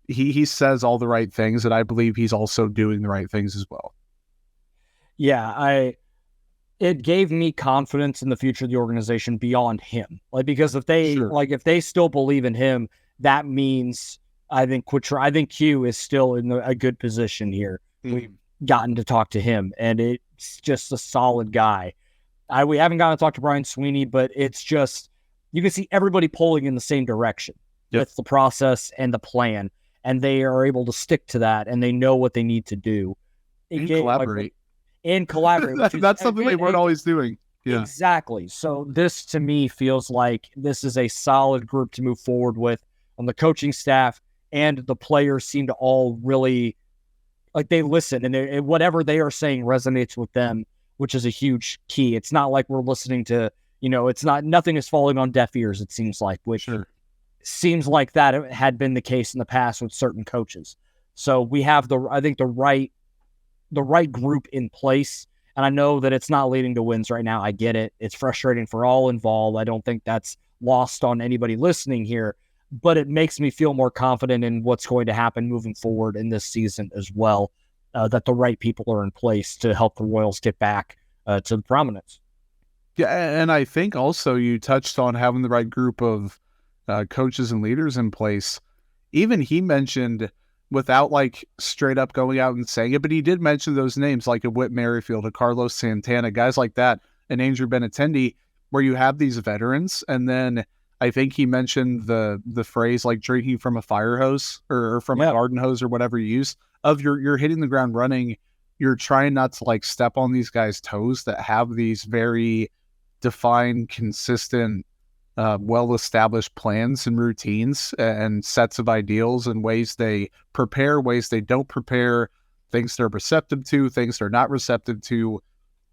he says all the right things, and I believe he's also doing the right things as well. Yeah, it gave me confidence in the future of the organization beyond him. Like, because if they still believe in him, that means I think Q is still in a good position here. Mm-hmm. We've gotten to talk to him, and it's just a solid guy. We haven't gotten to talk to Brian Sweeney, but it's just, you can see everybody pulling in the same direction. with the process and the plan, and they are able to stick to that, and they know what they need to do. And collaborate. That's something they weren't always doing. Yeah. Exactly. So this, to me, feels like this is a solid group to move forward with on the coaching staff, and the players seem to all really, like, they listen, and whatever they are saying resonates with them, which is a huge key. It's not like we're listening to, nothing is falling on deaf ears, it seems like, which seems like that had been the case in the past with certain coaches. So we have the right group in place. And I know that it's not leading to wins right now. I get it. It's frustrating for all involved. I don't think that's lost on anybody listening here, but it makes me feel more confident in what's going to happen moving forward in this season as well, that the right people are in place to help the Royals get back to prominence. Yeah, and I think also you touched on having the right group of coaches and leaders in place. Even he mentioned, without like straight up going out and saying it, but he did mention those names like a Whit Merrifield, a Carlos Santana, guys like that, and Andrew Benintendi, where you have these veterans. And then I think he mentioned the phrase like drinking from a fire hose or from a garden hose or whatever you use, of you're hitting the ground running. You're trying not to like step on these guys' toes that have these very defined, consistent, well-established plans and routines and sets of ideals and ways they prepare, ways they don't prepare, things they're receptive to, things they're not receptive to.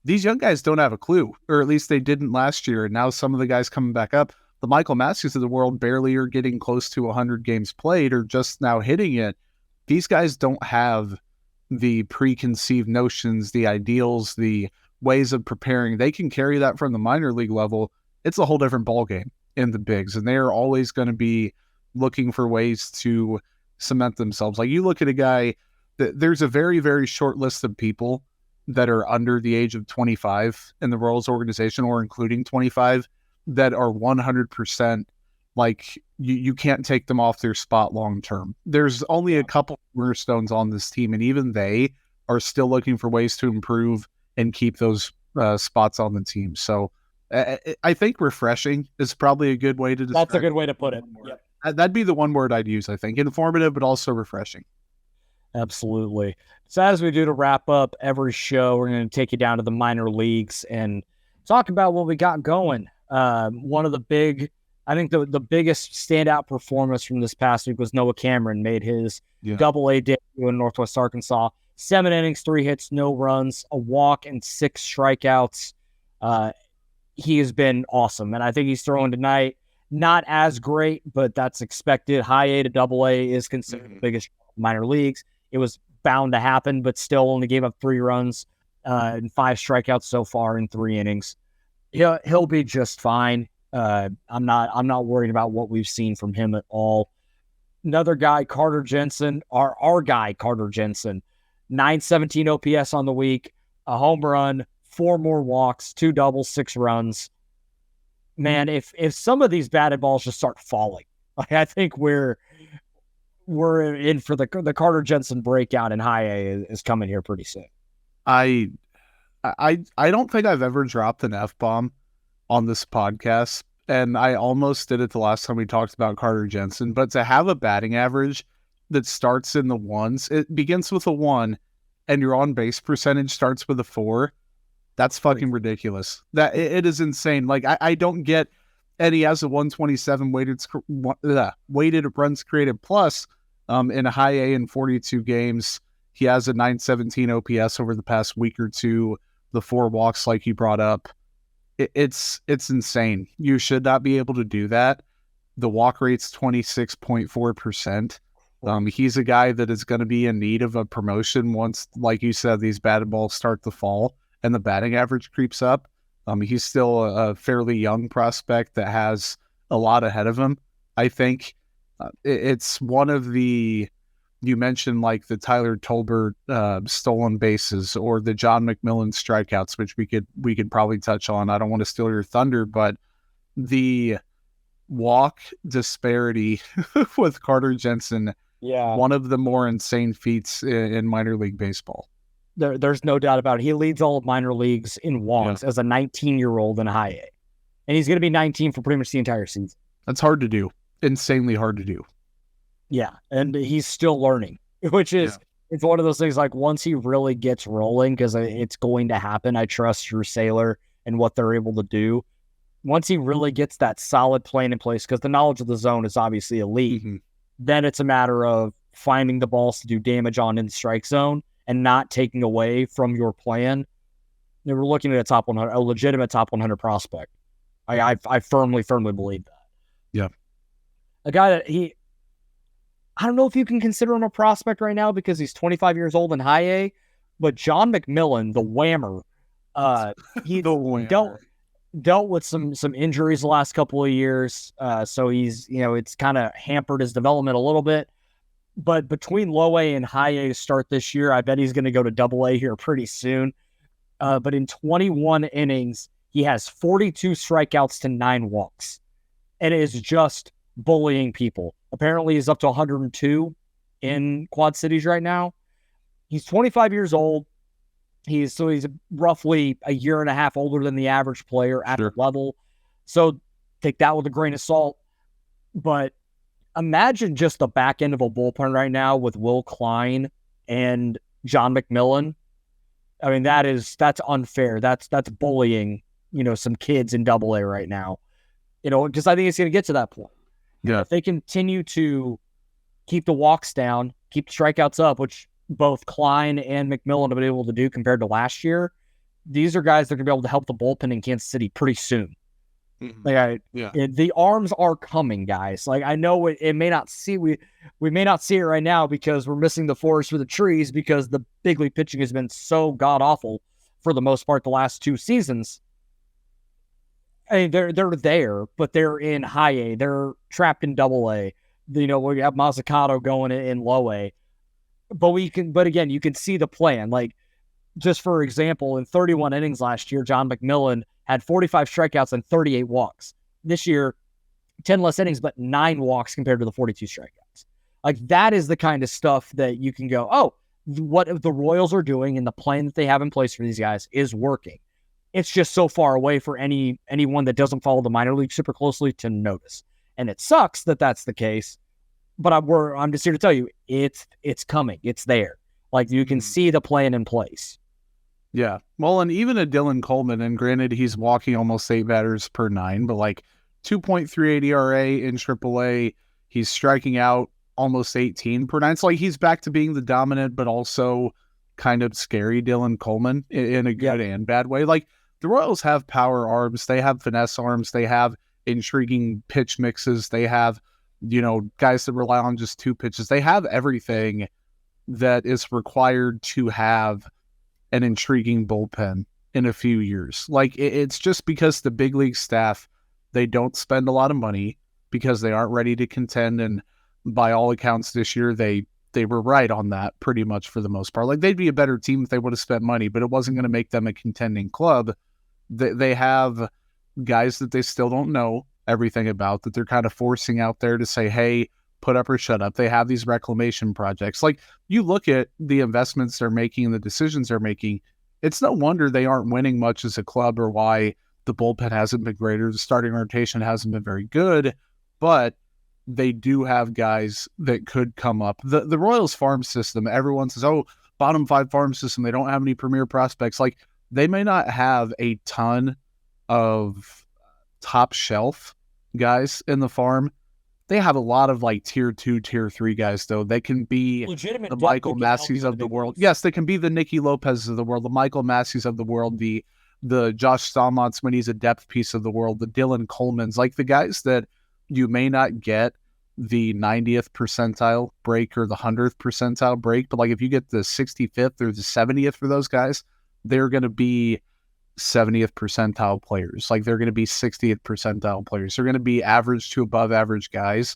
These young guys don't have a clue, or at least they didn't last year. And now some of the guys coming back up, the Michael Masseys of the world barely are getting close to 100 games played or just now hitting it. These guys don't have the preconceived notions, the ideals, the ways of preparing. They can carry that from the minor league level. It's a whole different ballgame in the bigs, and they are always going to be looking for ways to cement themselves. Like you look at a guy, there's a very, very short list of people that are under the age of 25 in the Royals organization, or including 25, that are 100% like you can't take them off their spot long term. There's only a couple cornerstones on this team, and even they are still looking for ways to improve and keep those spots on the team. So I think refreshing is probably a good way to describe. That's a good way to put it. Yep. That'd be the one word I'd use, I think. Informative, but also refreshing. Absolutely. So as we do to wrap up every show, we're going to take you down to the minor leagues and talk about what we got going. One of the the biggest standout performance from this past week was Noah Cameron. Made his Double-A debut in Northwest Arkansas. 7 innings, 3 hits, no runs, a walk, and 6 strikeouts. He has been awesome, and I think he's throwing tonight. Not as great, but that's expected. High A to Double-A is considered the biggest minor leagues. It was bound to happen, but still only gave up 3 runs and 5 strikeouts so far in 3 innings. He'll be just fine. I'm not worried about what we've seen from him at all. Another guy, Carter Jensen, our guy, Carter Jensen, 917 OPS on the week, a home run, 4 more walks, 2 doubles, 6 runs. Man, if some of these batted balls just start falling, I think we're in for the Carter Jensen breakout in High A is coming here pretty soon. I don't think I've ever dropped an F-bomb on this podcast, and I almost did it the last time we talked about Carter Jensen, but to have a batting average that starts in the ones, it begins with a 1, and your on-base percentage starts with a 4, that's fucking ridiculous. That it is insane. Like, I don't get, and he has a 127 weighted runs created plus in a High A in 42 games. He has a 917 OPS over the past week or two, the 4 walks like you brought up. It's insane. You should not be able to do that. The walk rate's 26.4%. He's a guy that is going to be in need of a promotion once, like you said, these batted balls start to fall and the batting average creeps up. He's still a fairly young prospect that has a lot ahead of him. I think it's one of the, you mentioned like the Tyler Tolbert stolen bases or the John McMillan strikeouts, which we could probably touch on. I don't want to steal your thunder, but the walk disparity with Carter Jensen, one of the more insane feats in minor league baseball. There's no doubt about it. He leads all of minor leagues in walks as a 19-year-old in High A. And he's going to be 19 for pretty much the entire season. That's hard to do. insanely hard to do. Yeah, and he's still learning, which is it's one of those things. Like once he really gets rolling, because it's going to happen. I trust Drew Saylor and what they're able to do. Once he really gets that solid plan in place, because the knowledge of the zone is obviously elite, then it's a matter of finding the balls to do damage on in the strike zone and not taking away from your plan. And we're looking at a top 100, a legitimate top 100 prospect. I firmly believe that. Yeah, a guy that I don't know if you can consider him a prospect right now because he's 25 years old in high A, but John McMillan, the whammer, he dealt with some injuries the last couple of years. So he's, it's kind of hampered his development a little bit. But between low A and high A to start this year, I bet he's going to go to double A here pretty soon. But in 21 innings, he has 42 strikeouts to 9 walks. And it is just bullying people. Apparently, he's up to 102 in Quad Cities right now. He's 25 years old. He's roughly a year and a half older than the average player at the level. So take that with a grain of salt. But imagine just the back end of a bullpen right now with Will Klein and John McMillan. I mean, that's unfair. That's bullying, some kids in double A right now. Because I think it's going to get to that point. Yeah. If they continue to keep the walks down, keep the strikeouts up, which both Klein and McMillan have been able to do compared to last year, these are guys that are going to be able to help the bullpen in Kansas City pretty soon. The arms are coming, guys. Like, I know it may not see, we may not see it right now because we're missing the forest for the trees because the big league pitching has been so god-awful for the most part the last 2 seasons. I mean, they're there, but they're in high A. They're trapped in double A. We have Mazzucato going in low A. But again, you can see the plan. Like, just for example, in 31 innings last year, John McMillan had 45 strikeouts and 38 walks. This year, 10 less innings, but 9 walks compared to the 42 strikeouts. Like, that is the kind of stuff that you can go, oh, what the Royals are doing and the plan that they have in place for these guys is working. It's just so far away for anyone that doesn't follow the minor league super closely to notice. And it sucks that that's the case, but I'm just here to tell you, it's coming. It's there. Like, you can see the plan in place. Yeah. Well, and even a Dylan Coleman, and granted, he's walking almost 8 batters per 9, but like 2.38 ERA in AAA, he's striking out almost 18 per 9. So like, he's back to being the dominant, but also kind of scary Dylan Coleman in a good and bad way. Like, the Royals have power arms, they have finesse arms, they have intriguing pitch mixes, they have, guys that rely on just 2 pitches. They have everything that is required to have an intriguing bullpen in a few years. Like, it's just because the big league staff, they don't spend a lot of money because they aren't ready to contend. And by all accounts this year, they were right on that pretty much for the most part. Like, they'd be a better team if they would have spent money, but it wasn't going to make them a contending club. They have guys that they still don't know everything about, that they're kind of forcing out there to say, hey, put up or shut up. They have these reclamation projects. Like, you look at the investments they're making and the decisions they're making, it's no wonder they aren't winning much as a club, or why the bullpen hasn't been great, or the starting rotation hasn't been very good. But they do have guys that could come up. The Royals farm system, everyone says, oh, bottom 5 farm system, they don't have any premier prospects. Like, they may not have a ton of top shelf guys in the farm. They have a lot of like tier 2, tier 3 guys, though. They can be legitimate the Michael Masseys of the world. Yes, they can be the Nicky Lopez's of the world, the Michael Masseys of the world, the Josh Stalmonts when he's a depth piece of the world, the Dylan Colemans, like the guys that you may not get the 90th percentile break or the 100th percentile break, but like if you get the 65th or the 70th for those guys, they're going to be 70th percentile players. Like, they're going to be 60th percentile players. They're going to be average to above average guys.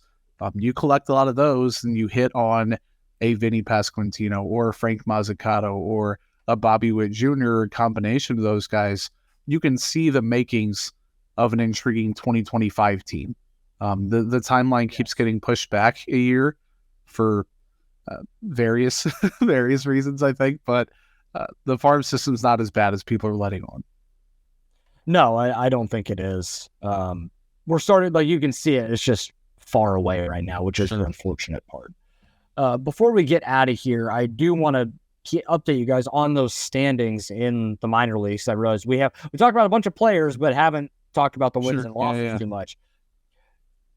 You collect a lot of those and you hit on a Vinny Pasquantino or Frank Mazzucato or a Bobby Witt Jr., a combination of those guys. You can see the makings of an intriguing 2025 team. The timeline keeps getting pushed back a year for various reasons, I think, but the farm system's not as bad as people are letting on. No, I don't think it is. We're starting, like, you can see it. It's just far away right now, which is the unfortunate part. Before we get out of here, I do want to update you guys on those standings in the minor leagues. I realize we talked about a bunch of players, but haven't talked about the wins and losses too much.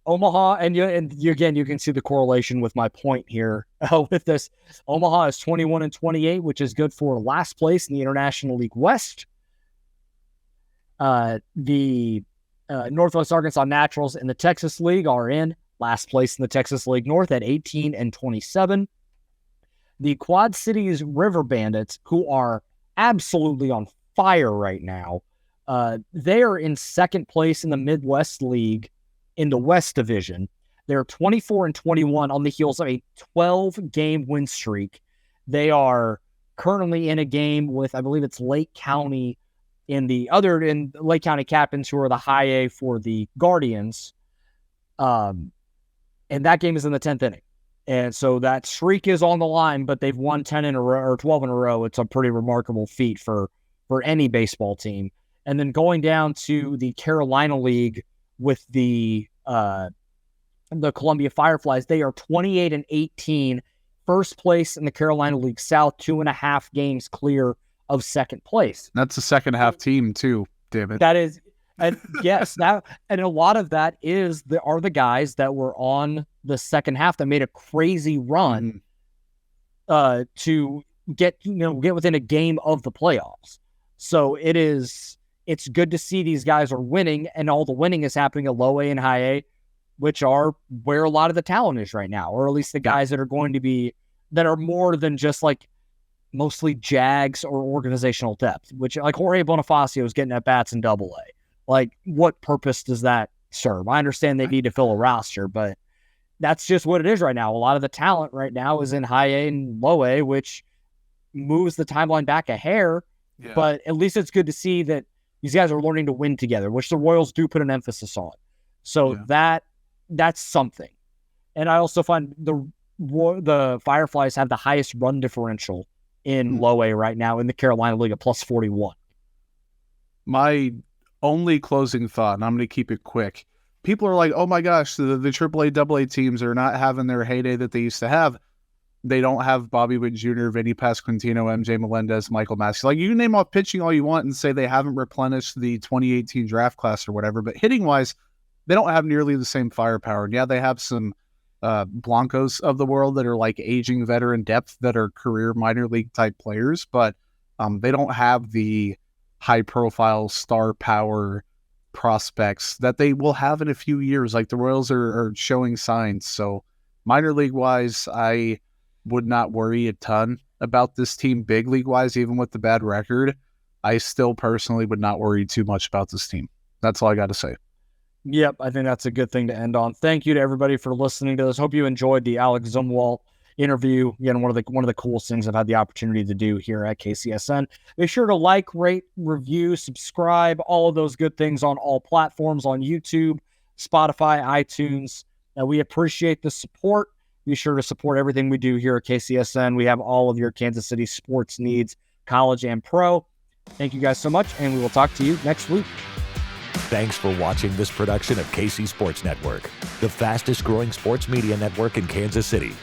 Omaha, and again, you can see the correlation with my point here with this. Omaha is 21-28, which is good for last place in the International League West. The Northwest Arkansas Naturals in the Texas League are in last place in the Texas League North at 18-27. The Quad Cities River Bandits, who are absolutely on fire right now, they are in second place in the Midwest League in the West Division. They're 24-21 on the heels of a 12-game win streak. They are currently in a game with, I believe it's Lake County in Lake County Captains, who are the high A for the Guardians. And that game is in the 10th inning. And so that streak is on the line, but they've won 10 in a row or 12 in a row. It's a pretty remarkable feat for any baseball team. And then going down to the Carolina League with the Columbia Fireflies, they are 28-18, first place in the Carolina League South, 2.5 games clear of second place. That's a second half team too, damn it. That is, and yes, and a lot of that are the guys that were on the second half that made a crazy run to get within a game of the playoffs. So it's good to see these guys are winning, and all the winning is happening at low A and high A, which are where a lot of the talent is right now, or at least the guys that are going to be, that are more than just like mostly Jags or organizational depth, which like Jorge Bonifacio is getting at bats in Double A. Like, what purpose does that serve? I understand they need to fill a roster, but that's just what it is right now. A lot of the talent right now is in high A and low A, which moves the timeline back a hair, but at least it's good to see that these guys are learning to win together, which the Royals do put an emphasis on. So that's something. And I also find the Fireflies have the highest run differential in low A right now in the Carolina League at plus 41. My only closing thought, and I'm going to keep it quick. People are like, oh my gosh, the AAA, AA teams are not having their heyday that they used to have. They don't have Bobby Witt Jr., Vinny Pasquantino, MJ Melendez, Michael Massey. Like, you can name off pitching all you want and say they haven't replenished the 2018 draft class or whatever, but hitting-wise, they don't have nearly the same firepower. And yeah, they have some Blancos of the world that are like aging veteran depth that are career minor league type players, but they don't have the high-profile star power prospects that they will have in a few years. Like, the Royals are showing signs. So minor league-wise, I would not worry a ton about this team. Big league-wise, even with the bad record, I still personally would not worry too much about this team. That's all I got to say. Yep, I think that's a good thing to end on. Thank you to everybody for listening to this. Hope you enjoyed the Alec Zumwalt interview. Again, one of the coolest things I've had the opportunity to do here at KCSN. Be sure to like, rate, review, subscribe, all of those good things on all platforms, on YouTube, Spotify, iTunes. We appreciate the support. Be sure to support everything we do here at KCSN. We have all of your Kansas City sports needs, college and pro. Thank you guys so much, and we will talk to you next week. Thanks for watching this production of KC Sports Network, the fastest growing sports media network in Kansas City.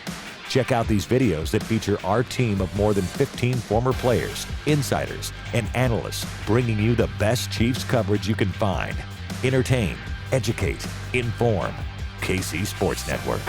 Check out these videos that feature our team of more than 15 former players, insiders, and analysts, bringing you the best Chiefs coverage you can find. Entertain, educate, inform. KC Sports Network.